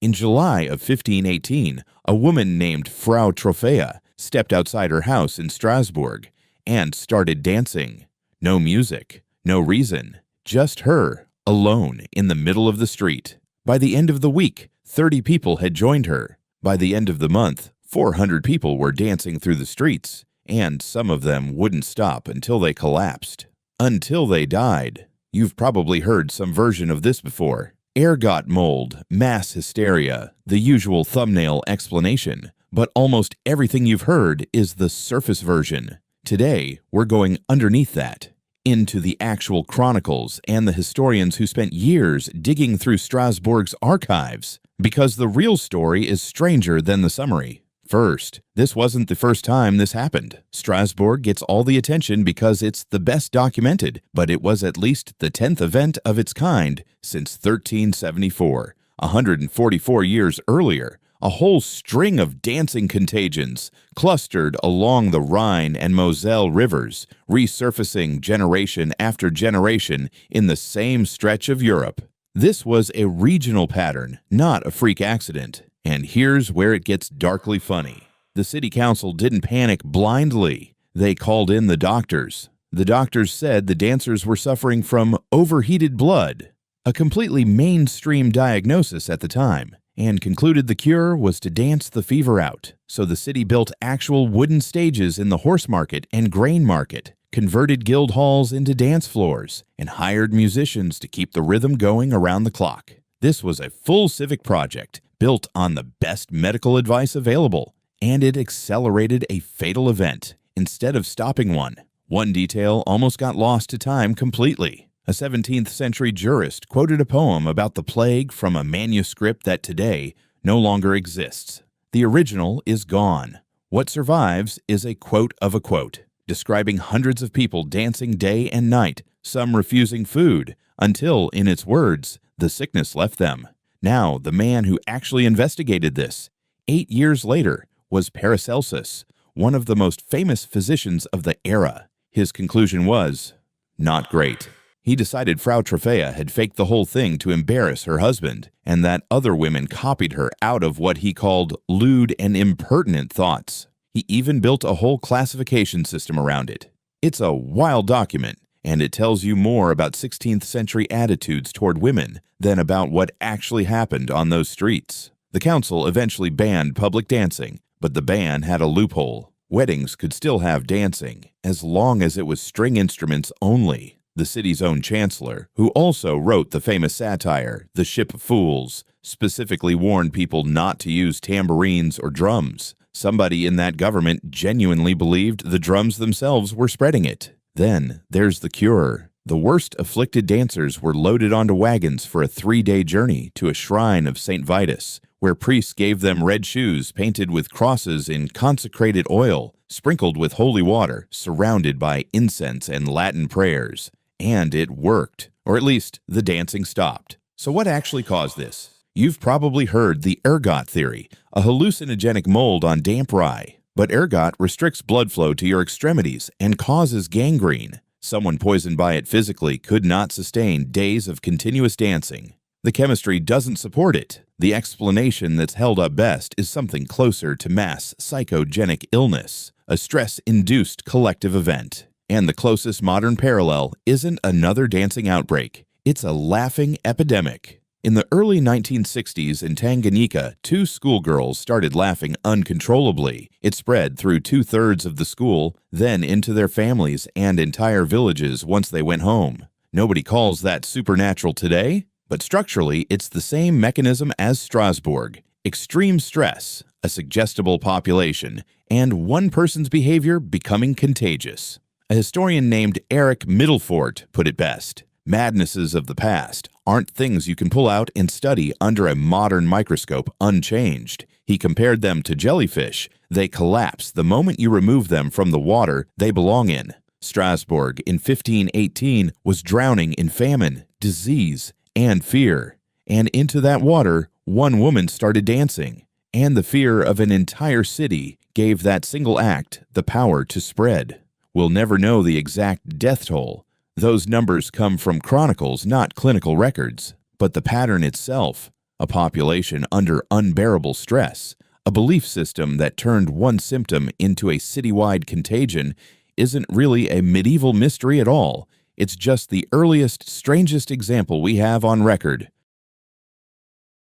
In July of 1518, a woman named Frau Trophea stepped outside her house in Strasbourg and started dancing. No music, no reason, just her, alone in the middle of the street. By the end of the week, 30 people had joined her. By the end of the month, 400 people were dancing through the streets, and some of them wouldn't stop until they collapsed. Until they died. You've probably heard some version of this before. Ergot mold, mass hysteria, the usual thumbnail explanation, but almost everything you've heard is the surface version. Today, we're going underneath that, into the actual chronicles and the historians who spent years digging through Strasbourg's archives, because the real story is stranger than the summary. First, this wasn't the first time this happened. Strasbourg gets all the attention because it's the best documented, but it was at least the 10th event of its kind since 1374, 144 years earlier. A whole string of dancing contagions clustered along the Rhine and Moselle rivers, resurfacing generation after generation in the same stretch of Europe. This was a regional pattern, not a freak accident. And here's where it gets darkly funny. The city council didn't panic blindly. They called in the doctors. The doctors said the dancers were suffering from overheated blood, a completely mainstream diagnosis at the time, and concluded the cure was to dance the fever out. So the city built actual wooden stages in the horse market and grain market, converted guild halls into dance floors, and hired musicians to keep the rhythm going around the clock. This was a full civic project, built on the best medical advice available, and it accelerated a fatal event instead of stopping one. One detail almost got lost to time completely. A 17th century jurist quoted a poem about the plague from a manuscript that today no longer exists. The original is gone. What survives is a quote of a quote, describing hundreds of people dancing day and night, some refusing food, until, in its words, the sickness left them. Now, the man who actually investigated this, 8 years later, was Paracelsus, one of the most famous physicians of the era. His conclusion was, not great. He decided Frau Trophea had faked the whole thing to embarrass her husband, and that other women copied her out of what he called lewd and impertinent thoughts. He even built a whole classification system around it. It's a wild document, and it tells you more about 16th century attitudes toward women than about what actually happened on those streets. The council eventually banned public dancing, but the ban had a loophole. Weddings could still have dancing, as long as it was string instruments only. The city's own chancellor, who also wrote the famous satire, The Ship of Fools, specifically warned people not to use tambourines or drums. Somebody in that government genuinely believed the drums themselves were spreading it. Then there's the cure. The worst afflicted dancers were loaded onto wagons for a 3-day journey to a shrine of St. Vitus, where priests gave them red shoes painted with crosses in consecrated oil, sprinkled with holy water, surrounded by incense and Latin prayers. And it worked, or at least the dancing stopped. So what actually caused this? You've probably heard the ergot theory, a hallucinogenic mold on damp rye. But ergot restricts blood flow to your extremities and causes gangrene. Someone poisoned by it physically could not sustain days of continuous dancing. The chemistry doesn't support it. The explanation that's held up best is something closer to mass psychogenic illness, a stress-induced collective event. And the closest modern parallel isn't another dancing outbreak. It's a laughing epidemic. In the early 1960s in Tanganyika, 2 schoolgirls started laughing uncontrollably. It spread through 2/3 of the school, then into their families and entire villages once they went home. Nobody calls that supernatural today, but structurally it's the same mechanism as Strasbourg. Extreme stress, a suggestible population, and one person's behavior becoming contagious. A historian named Eric Middlefort put it best. Madnesses of the past aren't things you can pull out and study under a modern microscope unchanged. He compared them to jellyfish. They collapse the moment you remove them from the water they belong in. Strasbourg in 1518 was drowning in famine, disease, and fear. And into that water, one woman started dancing. And the fear of an entire city gave that single act the power to spread. We'll never know the exact death toll. Those numbers come from chronicles, not clinical records. But the pattern itself, A population under unbearable stress, a belief system that turned one symptom into a citywide contagion isn't really a medieval mystery at all. It's just the earliest, strangest example we have on record.